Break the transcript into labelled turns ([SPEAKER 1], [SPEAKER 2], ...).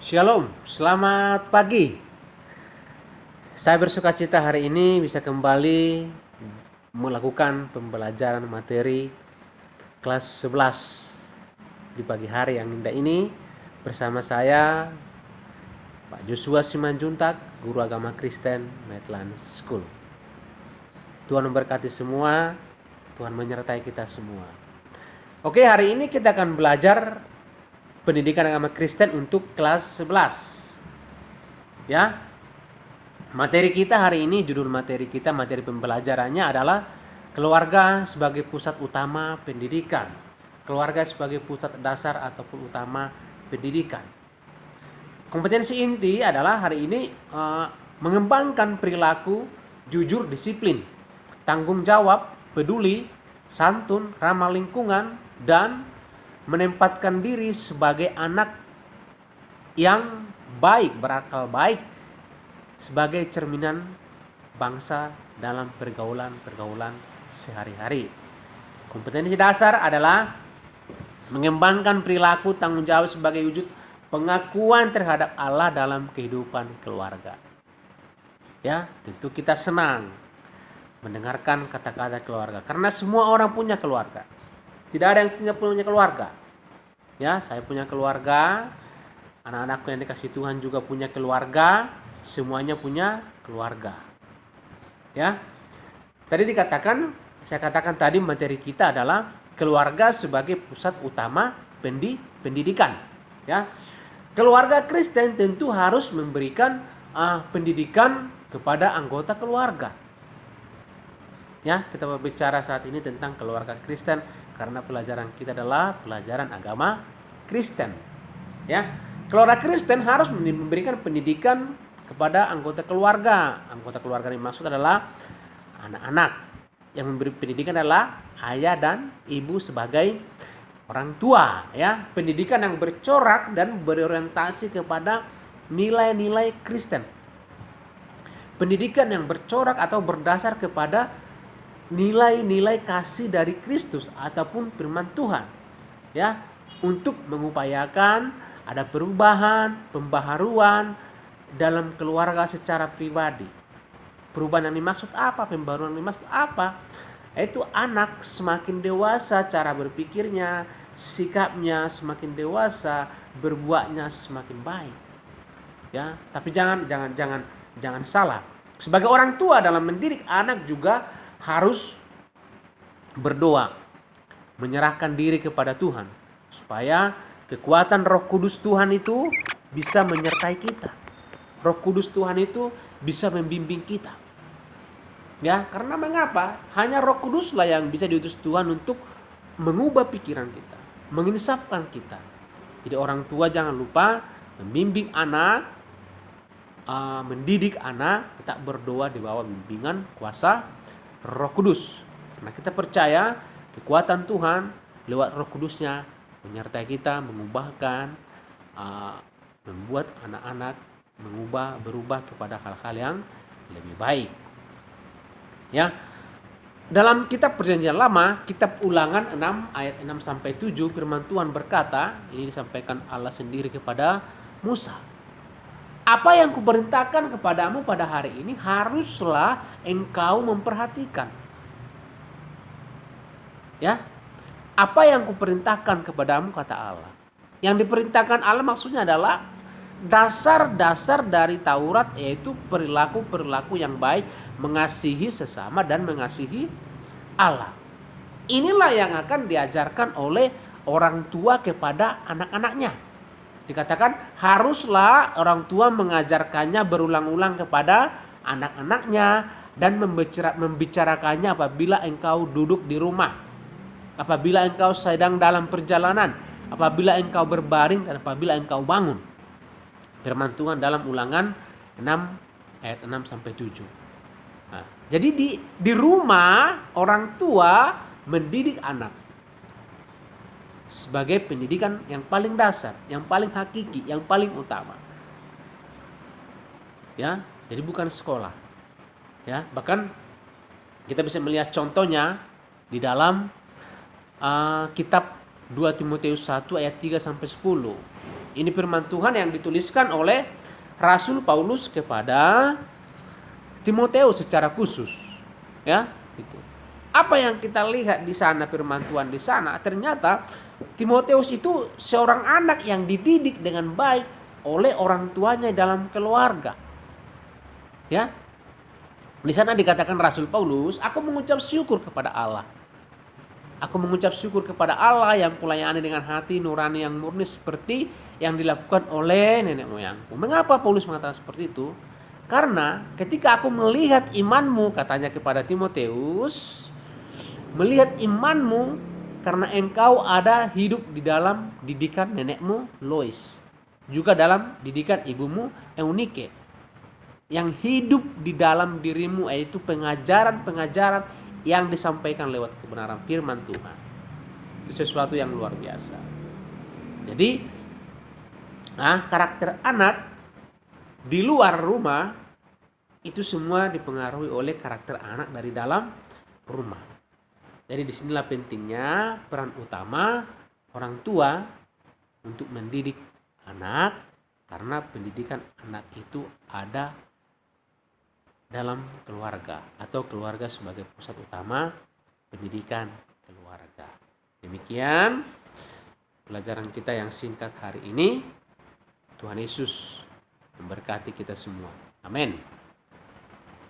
[SPEAKER 1] Shalom, selamat pagi. Saya bersukacita hari ini bisa kembali melakukan pembelajaran materi kelas 11 di pagi hari yang indah ini bersama saya Pak Joshua Simanjuntak, Guru Agama Kristen Medland School. Tuhan memberkati semua, Tuhan menyertai kita semua. Oke, hari ini kita akan belajar pendidikan agama Kristen untuk kelas 11. Ya. Materi kita hari ini, judul materi kita, materi pembelajarannya adalah keluarga sebagai pusat utama pendidikan. Keluarga sebagai pusat dasar ataupun utama pendidikan. Kompetensi inti adalah hari ini mengembangkan perilaku jujur, disiplin, tanggung jawab, peduli, santun, ramah lingkungan, dan menempatkan diri sebagai anak yang baik, berakal baik, sebagai cerminan bangsa dalam pergaulan sehari-hari. Kompetensi dasar adalah mengembangkan perilaku tanggung jawab sebagai wujud pengakuan terhadap Allah dalam kehidupan keluarga. Ya, tentu kita senang mendengarkan kata-kata keluarga karena semua orang punya keluarga. Tidak ada yang tidak punya keluarga. Ya, saya punya keluarga, anak-anakku yang dikasih Tuhan juga punya keluarga, semuanya punya keluarga. Ya. Tadi saya katakan tadi materi kita adalah keluarga sebagai pusat utama pendidikan. Ya. Keluarga Kristen tentu harus memberikan pendidikan kepada anggota keluarga. Ya, kita berbicara saat ini tentang keluarga Kristen karena pelajaran kita adalah pelajaran agama Kristen. Ya, keluarga Kristen harus memberikan pendidikan kepada anggota keluarga. Anggota keluarga yang dimaksud adalah anak-anak. Yang memberi pendidikan adalah ayah dan ibu sebagai orang tua. Ya, pendidikan yang bercorak dan berorientasi kepada nilai-nilai Kristen. Pendidikan yang bercorak atau berdasar kepada nilai-nilai kasih dari Kristus ataupun firman Tuhan, ya, untuk mengupayakan ada perubahan, pembaharuan dalam keluarga secara pribadi. Perubahan yang dimaksud apa? Pembaharuan yang dimaksud apa? Itu anak semakin dewasa cara berpikirnya, sikapnya semakin dewasa, berbuatnya semakin baik. Ya, tapi jangan salah. Sebagai orang tua dalam mendidik anak juga harus berdoa, menyerahkan diri kepada Tuhan supaya kekuatan Roh Kudus Tuhan itu bisa menyertai kita. Roh Kudus Tuhan itu bisa membimbing kita. Ya, karena mengapa? Hanya Roh Kuduslah yang bisa diutus Tuhan untuk mengubah pikiran kita, menginsafkan kita. Jadi orang tua jangan lupa membimbing anak, mendidik anak, tetap berdoa di bawah bimbingan kuasa Roh Kudus. Karena kita percaya kekuatan Tuhan lewat Roh Kudusnya menyertai kita, mengubahkan, membuat anak-anak berubah kepada hal-hal yang lebih baik. Ya. Dalam kitab Perjanjian Lama, kitab Ulangan 6 ayat 6 sampai 7, firman Tuhan berkata, ini disampaikan Allah sendiri kepada Musa. Apa yang kuperintahkan kepadamu pada hari ini haruslah engkau memperhatikan. Ya, apa yang kuperintahkan kepadamu kata Allah. Yang diperintahkan Allah maksudnya adalah dasar-dasar dari Taurat, yaitu perilaku-perilaku yang baik, mengasihi sesama dan mengasihi Allah. Inilah yang akan diajarkan oleh orang tua kepada anak-anaknya. Dikatakan haruslah orang tua mengajarkannya berulang-ulang kepada anak-anaknya dan membicarakannya apabila engkau duduk di rumah, apabila engkau sedang dalam perjalanan, apabila engkau berbaring dan apabila engkau bangun. Firman Tuhan dalam Ulangan 6 ayat 6 sampai 7. Nah, jadi di rumah orang tua mendidik anak sebagai pendidikan yang paling dasar, yang paling hakiki, yang paling utama. Ya, jadi bukan sekolah. Ya, bahkan kita bisa melihat contohnya di dalam kitab 2 Timotius 1 ayat 3 sampai 10. Ini firman Tuhan yang dituliskan oleh Rasul Paulus kepada Timoteus secara khusus, ya. Gitu. Apa yang kita lihat di sana, firman Tuhan di sana, ternyata Timoteus itu seorang anak yang dididik dengan baik oleh orang tuanya dalam keluarga. Ya. Di sana dikatakan Rasul Paulus, aku mengucap syukur kepada Allah. Aku mengucap syukur kepada Allah yang kulayani dengan hati nurani yang murni seperti yang dilakukan oleh nenek moyangku. Mengapa Paulus mengatakan seperti itu? Karena ketika aku melihat imanmu, katanya kepada Timoteus, melihat imanmu karena engkau ada hidup di dalam didikan nenekmu Lois, juga dalam didikan ibumu Eunike, yang hidup di dalam dirimu, yaitu pengajaran-pengajaran yang disampaikan lewat kebenaran firman Tuhan. Itu sesuatu yang luar biasa. Jadi karakter anak di luar rumah itu semua dipengaruhi oleh karakter anak dari dalam rumah. Jadi disinilah pentingnya peran utama orang tua untuk mendidik anak, karena pendidikan anak itu ada dalam keluarga, atau keluarga sebagai pusat utama pendidikan keluarga. Demikian pelajaran kita yang singkat hari ini. Tuhan Yesus memberkati kita semua. Amin.